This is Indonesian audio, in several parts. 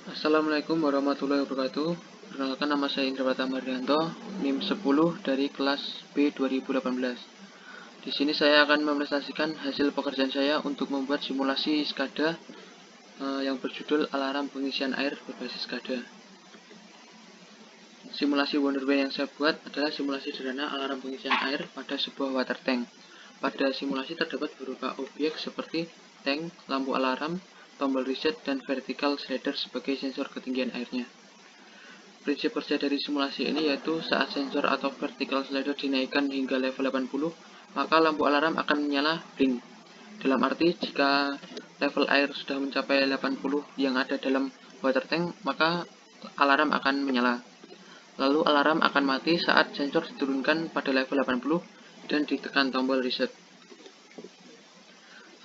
Assalamualaikum warahmatullahi wabarakatuh. Perkenalkan, nama saya Indra Pratama Haryanto, NIM 10 dari kelas B 2018. Di sini saya akan mepresentasikan hasil pekerjaan saya untuk membuat simulasi SCADA yang berjudul alarm pengisian air berbasis SCADA. Simulasi Wonderway yang saya buat adalah simulasi sederhana alarm pengisian air pada sebuah water tank. Pada simulasi terdapat beberapa objek seperti tank, lampu alarm, tombol reset, dan vertical slider sebagai sensor ketinggian airnya. Prinsip kerja dari simulasi ini yaitu saat sensor atau vertical slider dinaikkan hingga level 80, maka lampu alarm akan menyala blink. Dalam arti, jika level air sudah mencapai 80 yang ada dalam water tank, maka alarm akan menyala. Lalu alarm akan mati saat sensor diturunkan pada level 80 dan ditekan tombol reset.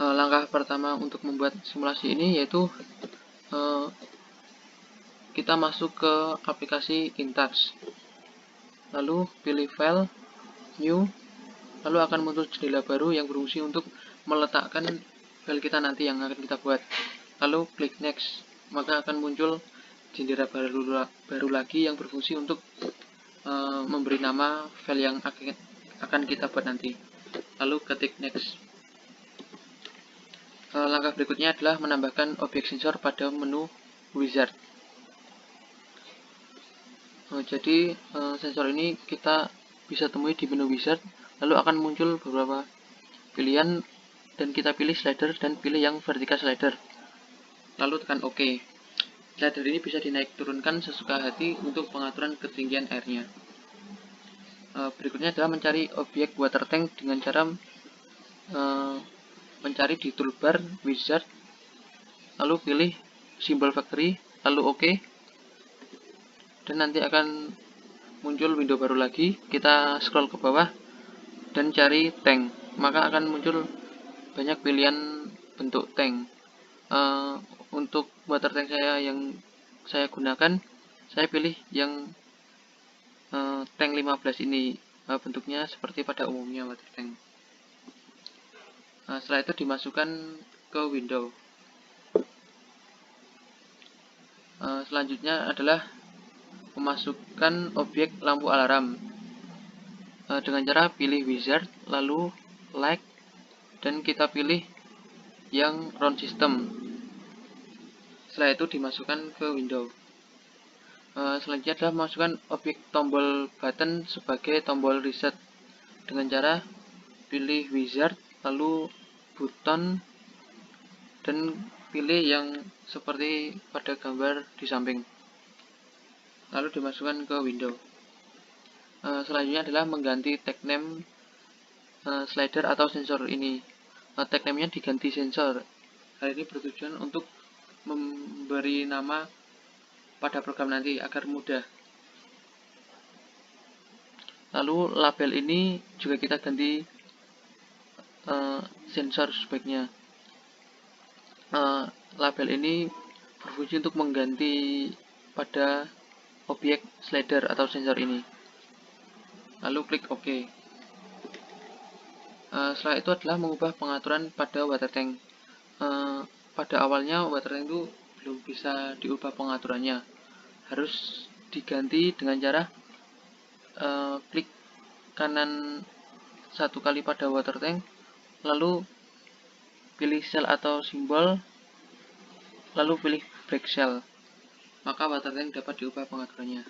Langkah pertama untuk membuat simulasi ini yaitu kita masuk ke aplikasi InTouch, lalu pilih file, new, lalu akan muncul jendela baru yang berfungsi untuk meletakkan file kita nanti yang akan kita buat. Lalu klik next, maka akan muncul jendela baru lagi yang berfungsi untuk memberi nama file yang akan kita buat nanti. Lalu ketik next. Langkah berikutnya adalah menambahkan objek sensor pada menu wizard. Jadi sensor ini kita bisa temui di menu wizard, lalu akan muncul beberapa pilihan dan kita pilih slider dan pilih yang vertical slider, lalu tekan OK. Slider ini bisa dinaik turunkan sesuka hati untuk pengaturan ketinggian airnya. Berikutnya adalah mencari objek water tank dengan cara mencari di toolbar wizard, lalu pilih simbol factory, lalu OK, dan nanti akan muncul window baru lagi. Kita scroll ke bawah dan cari tank, maka akan muncul banyak pilihan bentuk tank. Untuk water tank saya yang saya gunakan, saya pilih yang tank 15 ini. Bentuknya seperti pada umumnya water tank. Setelah itu dimasukkan ke window. Selanjutnya adalah memasukkan objek lampu alarm dengan cara pilih wizard, lalu like, dan kita pilih yang round system. Setelah itu dimasukkan ke window. Selanjutnya adalah memasukkan objek tombol button sebagai tombol reset dengan cara pilih wizard, lalu button, dan pilih yang seperti pada gambar di samping, lalu dimasukkan ke window. Selanjutnya adalah mengganti tag name slider atau sensor ini. Tag name-nya diganti sensor. Hal ini bertujuan untuk memberi nama pada program nanti agar mudah. Lalu label ini juga kita ganti sensor sebaiknya. Label ini berfungsi untuk mengganti pada objek slider atau sensor ini. Lalu klik OK. Setelah itu adalah mengubah pengaturan pada water tank. Pada awalnya water tank itu belum bisa diubah pengaturannya, harus diganti dengan cara klik kanan satu kali pada water tank, lalu pilih sel atau simbol, lalu pilih break cell, maka water tank dapat diubah pengaturannya.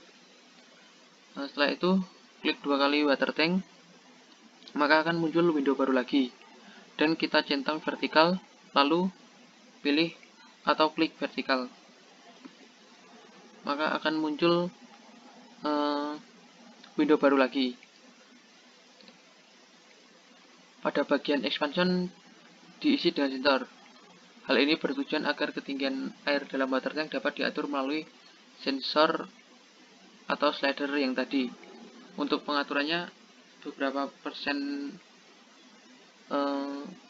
Setelah itu klik 2 kali water tank, maka akan muncul window baru lagi, dan kita centang vertikal, lalu pilih atau klik vertikal, maka akan muncul window baru lagi. Pada bagian expansion diisi dengan sensor. Hal ini bertujuan agar ketinggian air dalam water tank dapat diatur melalui sensor atau slider yang tadi. Untuk pengaturannya, beberapa persen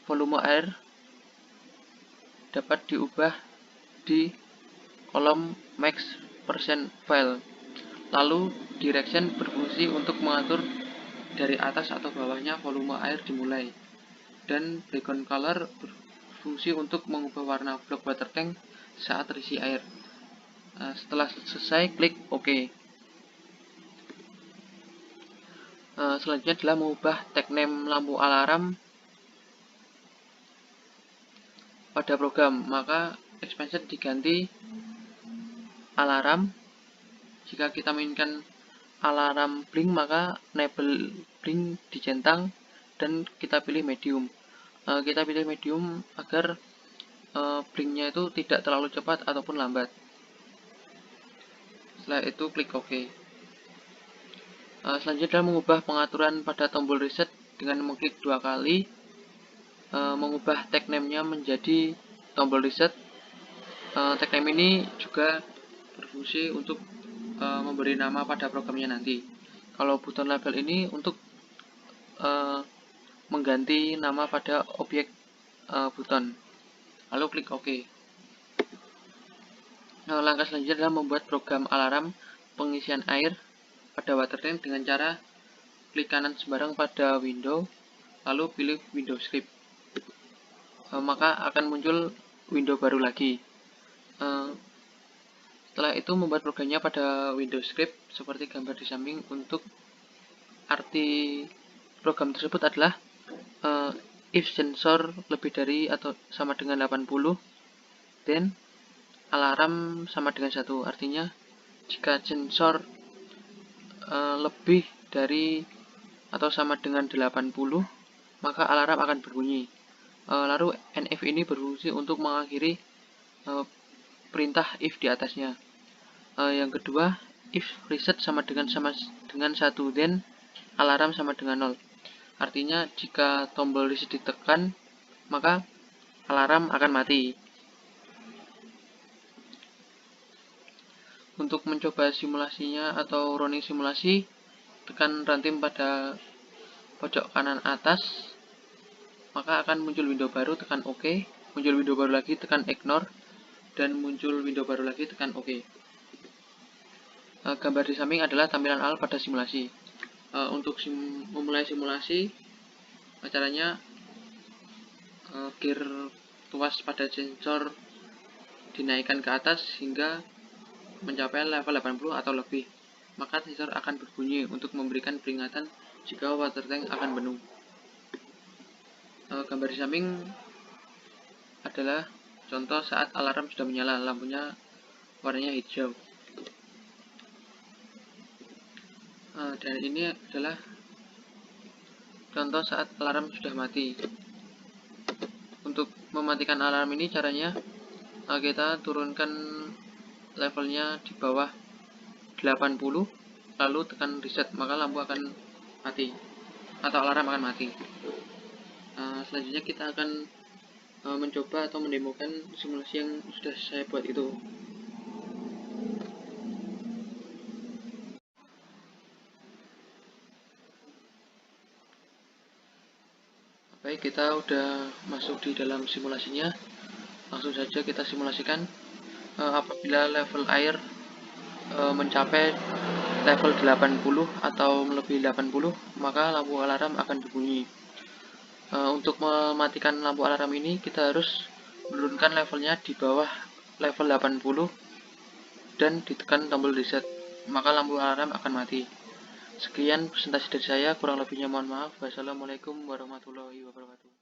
volume air dapat diubah di kolom max percent file. Lalu direction berfungsi untuk mengatur dari atas atau bawahnya volume air dimulai, dan background color berfungsi untuk mengubah warna blok water tank saat terisi air. Setelah selesai, klik OK. Selanjutnya adalah mengubah tag name lampu alarm pada program. Maka expansion diganti alarm. Jika kita mainkan alarm blink, maka enable blink dicentang dan kita pilih medium. Kita pilih medium agar blinknya itu tidak terlalu cepat ataupun lambat. Setelah itu klik OK. Selanjutnya adalah mengubah pengaturan pada tombol reset dengan mengklik 2 kali, mengubah tag name-nya menjadi tombol reset. Tag name ini juga berfungsi untuk memberi nama pada programnya nanti. Kalau button label ini untuk mengganti nama pada objek button. Lalu klik OK. Langkah selanjutnya adalah membuat program alarm pengisian air pada water tank dengan cara klik kanan sembarang pada window, lalu pilih window script. Maka akan muncul window baru lagi. Setelah itu membuat programnya pada window script seperti gambar di samping. Untuk arti program tersebut adalah if sensor lebih dari atau sama dengan 80, then alarm sama dengan 1. Artinya jika sensor lebih dari atau sama dengan 80, maka alarm akan berbunyi. Lalu NF ini berfungsi untuk mengakhiri perintah if di atasnya. Yang kedua, if reset sama dengan 1, then alarm sama dengan 0. Artinya jika tombol reset ditekan, maka alarm akan mati. Untuk mencoba simulasinya atau running simulasi, tekan ranting pada pojok kanan atas, maka akan muncul window baru, tekan OK. Muncul window baru lagi, tekan ignore, dan muncul window baru lagi, tekan OK. Gambar di samping adalah tampilan awal pada simulasi. Untuk memulai simulasi, caranya gear tuas pada sensor dinaikkan ke atas hingga mencapai level 80 atau lebih, maka sensor akan berbunyi untuk memberikan peringatan jika water tank akan penuh. Gambar di samping adalah contoh saat alarm sudah menyala, lampunya warnanya hijau. Dan ini adalah contoh saat alarm sudah mati. Untuk mematikan alarm ini caranya kita turunkan levelnya di bawah 80, lalu tekan reset, maka lampu akan mati atau alarm akan mati. Selanjutnya kita akan mencoba atau mendemokan simulasi yang sudah saya buat itu. Baik, kita udah masuk di dalam simulasinya. Langsung saja kita simulasikan. Apabila level air mencapai level 80 atau melebihi 80, maka lampu alarm akan berbunyi. Untuk mematikan lampu alarm ini, kita harus menurunkan levelnya di bawah level 80 dan ditekan tombol reset, maka lampu alarm akan mati. Sekian presentasi dari saya, kurang lebihnya mohon maaf. Wassalamualaikum warahmatullahi wabarakatuh.